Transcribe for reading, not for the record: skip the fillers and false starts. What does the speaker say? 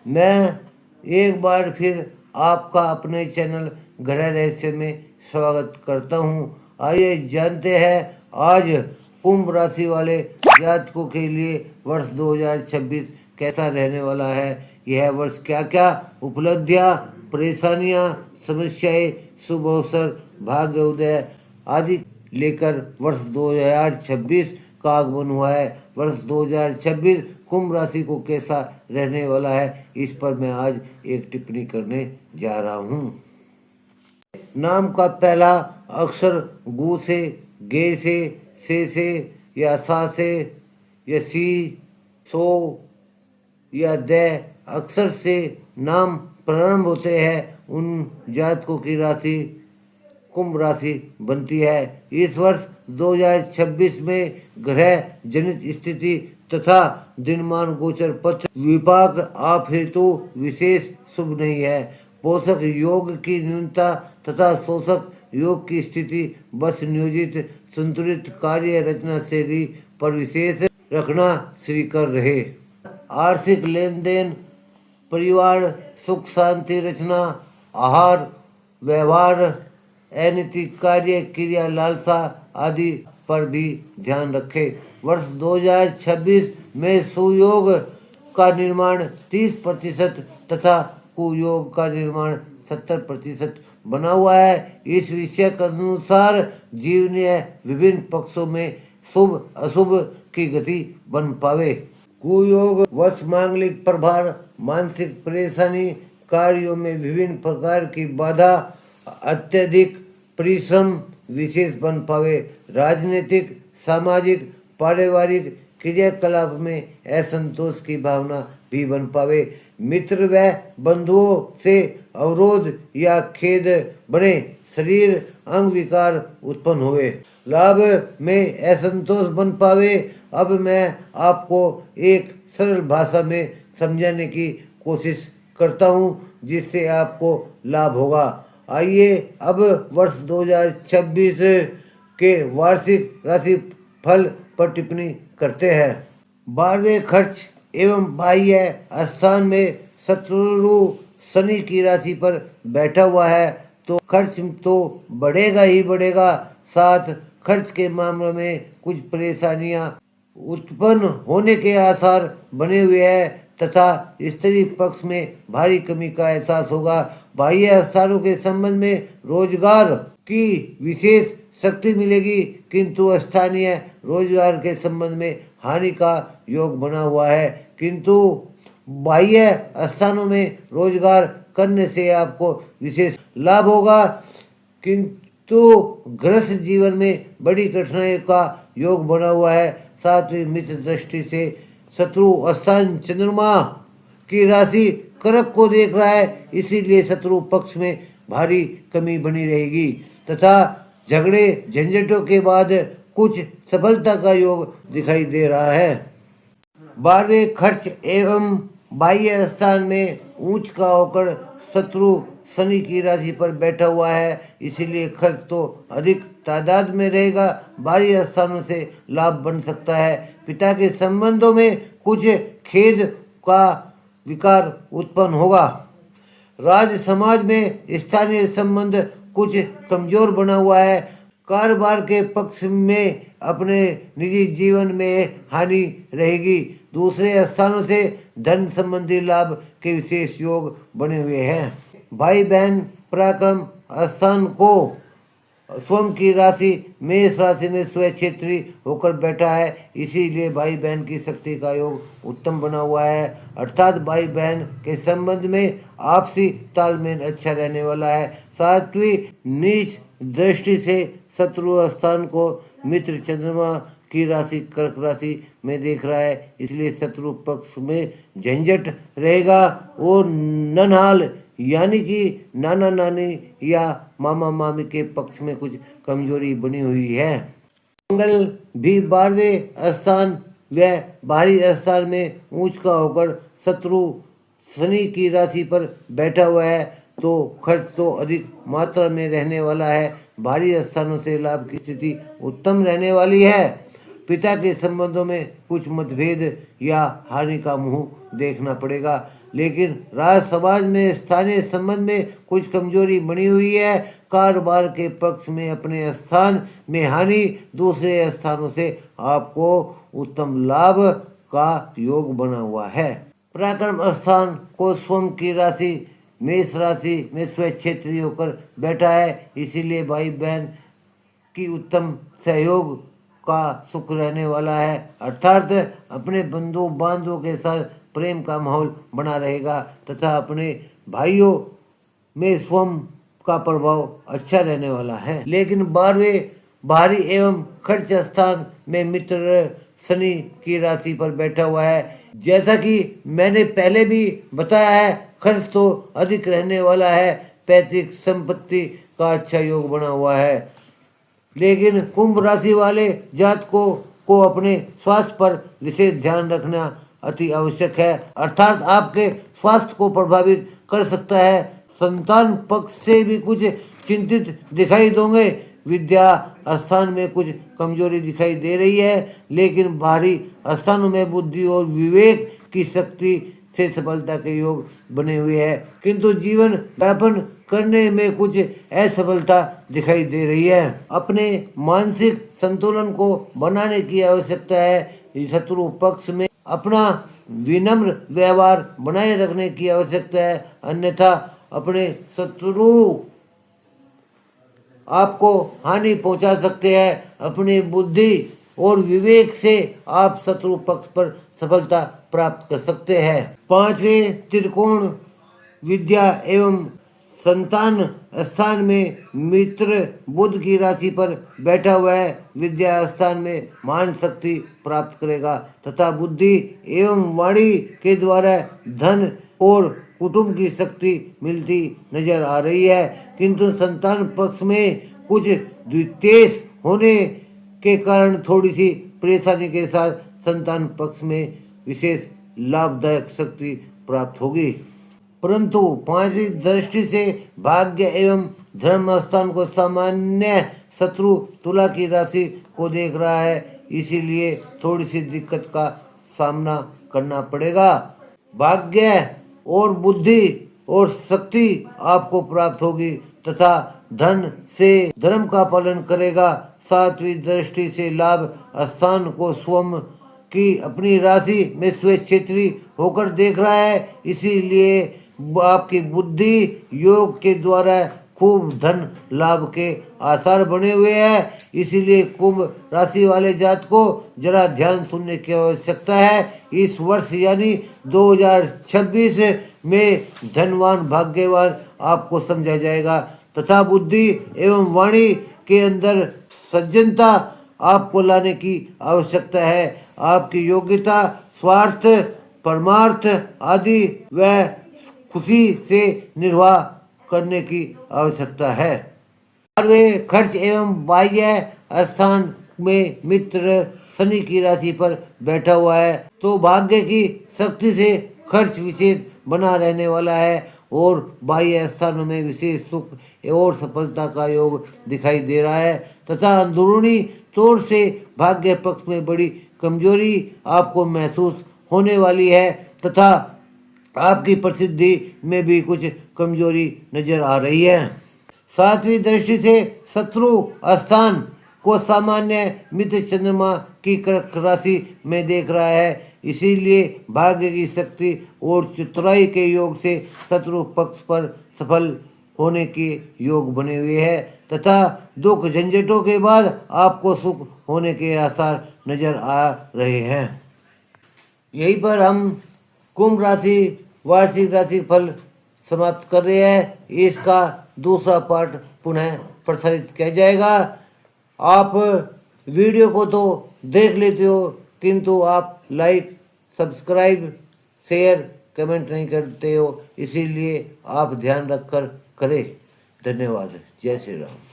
मैं एक बार फिर आपका अपने चैनल ग्रह रहस्य में स्वागत करता हूं। आइए जानते हैं आज कुंभ राशि वाले जातकों के लिए वर्ष 2026 कैसा रहने वाला है। यह वर्ष क्या क्या उपलब्धियां, परेशानियां, समस्याएं, शुभ अवसर, भाग्य उदय आदि लेकर वर्ष 2026 का आगमन हुआ है। वर्ष 2026 कुंभ राशि को कैसा रहने वाला है, इस पर मैं आज एक टिप्पणी करने जा रहा हूँ। नाम का पहला अक्षर गु से, गे से या सा से या सी, सो या द अक्षर से नाम प्रारंभ होते हैं, उन जातकों की राशि कुंभ राशि बनती है। इस वर्ष 2026 में ग्रह जनित स्थिति तथा दिनमान गोचर पत्र विपाक आप हेतु विशेष शुभ नहीं है। पोषक योग की न्यूनता तथा शोषक योग की स्थिति बस नियोजित संतुलित कार्य रचना शैली पर विशेष रखना श्रीकर रहे। आर्थिक लेन देन, परिवार सुख शांति रचना, आहार व्यवहार, अनैतिक कार्य क्रिया लालसा आदि पर भी ध्यान रखें। वर्ष 2026 में सुयोग का निर्माण 30% तथा कुयोग का निर्माण 70% बना हुआ है। इस विषय के अनुसार जीवनीय विभिन्न पक्षों में शुभ अशुभ की गति बन पावे। कुयोग वश मांगलिक प्रभार, मानसिक परेशानी, कार्यों में विभिन्न प्रकार की बाधा, अत्यधिक परिश्रम विशेष बन पावे। राजनीतिक, सामाजिक, पारिवारिक क्रियाकलाप में असंतोष की भावना भी बन पावे। मित्र व बंधुओं से अवरोध या खेद बने, शरीर अंग विकार उत्पन्न हुए, लाभ में असंतोष बन पावे। अब मैं आपको एक सरल भाषा में समझाने की कोशिश करता हूँ जिससे आपको लाभ होगा। आइए अब वर्ष 2026 के वार्षिक राशि फल पर टिप्पणी करते हैं। 12वें खर्च एवं बाह्य स्थान में शत्रु शनि की राशि पर बैठा हुआ है तो खर्च तो बढ़ेगा ही बढ़ेगा, साथ खर्च के मामले में कुछ परेशानियां उत्पन्न होने के आसार बने हुए हैं तथा स्त्री पक्ष में भारी कमी का एहसास होगा। बाह्य स्थानों के संबंध में रोजगार की विशेष शक्ति मिलेगी, किंतु स्थानीय रोजगार के संबंध में हानि का योग बना हुआ है। किंतु बाह्य स्थानों में रोजगार करने से आपको विशेष लाभ होगा, किंतु गृहस्थ जीवन में बड़ी कठिनाई का योग बना हुआ है। सातवीं मित्र दृष्टि से शत्रु स्थान चंद्रमा की राशि करक को देख रहा है, इसीलिए शत्रु पक्ष में भारी कमी बनी रहेगी तथा झगड़े झंझटों के बाद कुछ सफलता का योग दिखाई दे रहा है। 12वें खर्च एवं बाह्य स्थान में ऊंच का होकर शत्रु शनि की राशि पर बैठा हुआ है, इसीलिए खर्च तो अधिक तादाद में रहेगा। बाह्य स्थानों से लाभ बन सकता है। पिता के संबंधों में कुछ खेद का विकार उत्पन्न होगा। राज समाज में स्थानीय संबंध कुछ कमजोर बना हुआ है। कारोबार के पक्ष में अपने निजी जीवन में हानि रहेगी। दूसरे स्थानों से धन संबंधी लाभ के विशेष योग बने हुए हैं। भाई बहन पराक्रम स्थान को स्वयं की राशि मेष राशि में स्वक्षेत्री होकर बैठा है, इसीलिए भाई बहन की शक्ति का योग उत्तम बना हुआ है। अर्थात भाई बहन के संबंध में आपसी तालमेल अच्छा रहने वाला है। सातवीं नीच दृष्टि से शत्रु स्थान को मित्र चंद्रमा की राशि कर्क राशि में देख रहा है, इसलिए शत्रु पक्ष में झंझट रहेगा और ननहाल यानी कि नाना नानी या मामा मामी के पक्ष में कुछ कमजोरी बनी हुई है। मंगल भी 12वें स्थान व बाहरी स्थान में ऊंच का होकर शत्रु शनि की राशि पर बैठा हुआ है तो खर्च तो अधिक मात्रा में रहने वाला है। बाहरी स्थानों से लाभ की स्थिति उत्तम रहने वाली है। पिता के संबंधों में कुछ मतभेद या हानि का मुंह देखना पड़ेगा। लेकिन राज समाज में स्थानीय संबंध में कुछ कमजोरी बनी हुई है। कारोबार के पक्ष में अपने स्थान में हानि, दूसरे स्थानों से आपको उत्तम लाभ का योग बना हुआ है। पराक्रम स्थान को स्वयं की राशि मेष राशि में स्वक्षेत्री होकर बैठा है, इसीलिए भाई बहन की उत्तम सहयोग का सुख रहने वाला है, अर्थात अपने बंधु बांधवों के साथ प्रेम का माहौल बना रहेगा तथा अपने भाइयों में स्वयं का प्रभाव अच्छा रहने वाला है। लेकिन 12वें भारी एवं खर्च स्थान में मित्र शनि की राशि पर बैठा हुआ है। जैसा कि मैंने पहले भी बताया है, खर्च तो अधिक रहने वाला है, पैतृक संपत्ति का अच्छा योग बना हुआ है। लेकिन कुंभ राशि वाले जातकों को अपने स्वास्थ्य पर विशेष ध्यान रखना अति आवश्यक है, अर्थात आपके स्वास्थ्य को प्रभावित कर सकता है। संतान पक्ष से भी कुछ चिंतित दिखाई दोगे। विद्या स्थान में कुछ कमजोरी दिखाई दे रही है, लेकिन बाहरी स्थानों में बुद्धि और विवेक की शक्ति से सफलता के योग बने हुए हैं, किंतु जीवन यापन करने में कुछ असफलता दिखाई दे रही है। अपने मानसिक संतुलन को बनाने की आवश्यकता है। शत्रु पक्ष में अपना विनम्र व्यवहार बनाए रखने की आवश्यकता है, अन्यथा अपने शत्रु आपको हानि पहुंचा सकते हैं। अपनी बुद्धि और विवेक से आप शत्रु पक्ष पर सफलता प्राप्त कर सकते हैं। 5वें त्रिकोण विद्या एवं संतान स्थान में मित्र बुध की राशि पर बैठा हुआ है। विद्या स्थान में मान शक्ति प्राप्त करेगा तथा बुद्धि एवं वाणी के द्वारा धन और कुटुंब की शक्ति मिलती नजर आ रही है, किंतु संतान पक्ष में कुछ द्वितेश होने के कारण थोड़ी सी परेशानी के साथ संतान पक्ष में विशेष लाभदायक शक्ति प्राप्त होगी। परंतु 5वीं दृष्टि से भाग्य एवं धर्म स्थान को सामान्य शत्रु तुला की राशि को देख रहा है, इसीलिए थोड़ी सी दिक्कत का सामना करना पड़ेगा। भाग्य और बुद्धि और शक्ति आपको प्राप्त होगी तथा धन से धर्म का पालन करेगा। 7वीं दृष्टि से लाभ स्थान को स्वयं की अपनी राशि में स्वक्षेत्री होकर देख रहा है, इसीलिए आपकी बुद्धि योग के द्वारा खूब धन लाभ के आसार बने हुए हैं। इसीलिए कुंभ राशि वाले जात को जरा ध्यान सुनने की आवश्यकता है। इस वर्ष यानी 2026 में धनवान भाग्यवान आपको समझा जाएगा तथा बुद्धि एवं वाणी के अंदर सज्जनता आपको लाने की आवश्यकता है। आपकी योग्यता, स्वार्थ, परमार्थ आदि व खुशी से निर्वाह करने की आवश्यकता है। 12वें खर्च एवं बाह्य स्थान में मित्र शनि की राशि पर बैठा हुआ है, तो भाग्य की शक्ति से खर्च विशेष बना रहने वाला है और बाह्य स्थानों में विशेष सुख और सफलता का योग दिखाई दे रहा है तथा अंदरूनी तौर से भाग्य पक्ष में बड़ी कमजोरी आपको महसूस होने वाली है तथा आपकी प्रसिद्धि में भी कुछ कमजोरी नजर आ रही है। 7वीं दृष्टि से शत्रु स्थान को सामान्य मित्र चंद्रमा की कर्क राशि में देख रहा है, इसीलिए भाग्य की शक्ति और चतुराई के योग से शत्रु पक्ष पर सफल होने के योग बने हुए हैं तथा दुख झंझटों के बाद आपको सुख होने के आसार नजर आ रहे हैं। यहीं पर हम कुंभ राशि वार्षिक राशि फल समाप्त कर रहे हैं। इसका दूसरा पार्ट पुनः प्रसारित किया जाएगा। आप वीडियो को तो देख लेते हो, किंतु आप लाइक, सब्सक्राइब, शेयर, कमेंट नहीं करते हो, इसीलिए आप ध्यान रखकर करें। धन्यवाद। जय श्री राम।